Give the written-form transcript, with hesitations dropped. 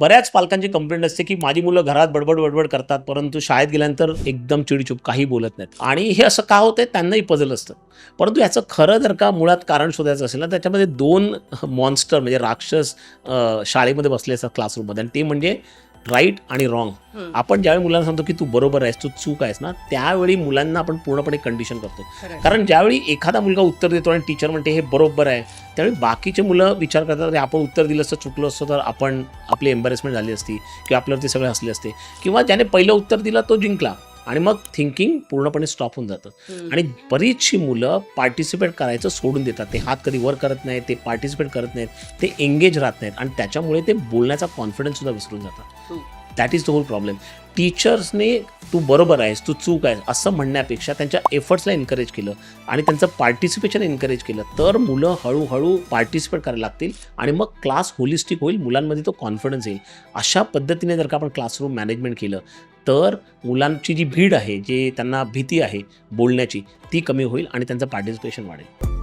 बऱ्याच पालकांची कंप्लेंट असते की माझी मुलं घरात बडबड बडबड करतात, परंतु शाळेत गेल्यानंतर एकदम चिडीचूप काही बोलत नाहीत. आणि हे असं का होतंय त्यांनाही पझल असतं. परंतु याचं खरं जर का मुळात कारण शोधायचं असेल ना, त्याच्यामध्ये दोन मॉन्स्टर म्हणजे राक्षस शाळेमध्ये बसले असतात क्लासरूममध्ये, आणि ते म्हणजे राईट आणि रॉंग. आपण ज्यावेळी मुलांना सांगतो की तू बरोबर आहेस, तू चूक आहेस ना, त्यावेळी मुलांना आपण पूर्णपणे कंडिशन करतो. कारण ज्यावेळी एखादा मुलगा उत्तर देतो आणि टीचर म्हणते हे बरोबर आहे, त्यावेळी बाकीचे मुलं विचार करतात अरे आपण उत्तर दिलं असतं, चुकलो असतो तर आपण आपली एम्बॅरेसमेंट झाली असती किंवा आपल्यावरती सगळे हसले असते, किंवा ज्याने पहिलं उत्तर दिलं तो जिंकला. आणि मग थिंकिंग पूर्णपणे स्टॉप होऊन जातं. आणि बरीचशी मुलं पार्टिसिपेट करायचं सोडून देतात. ते हात कधी वर करत नाहीत, ते पार्टिसिपेट करत नाहीत, ते एंगेज राहत नाहीत, आणि त्याच्यामुळे ते बोलण्याचा कॉन्फिडन्स सुद्धा विसरून जातात. That is the whole problem. टीचर्सने तू बरोबर आहेस, तू चूक आहेस असं म्हणण्यापेक्षा त्यांच्या एफर्ट्सला एनकरेज केलं आणि त्यांचं पार्टिसिपेशन एनकरेज केलं, तर मुलं हळूहळू पार्टिसिपेट करायला लागतील आणि मग क्लास होलिस्टिक होईल, मुलांमध्ये तो कॉन्फिडन्स येईल. अशा पद्धतीने जर का आपण क्लासरूम मॅनेजमेंट केलं तर मुलांची जी भीड आहे, जे त्यांना भीती आहे बोलण्याची, ती कमी होईल आणि त्यांचं पार्टिसिपेशन वाढेल.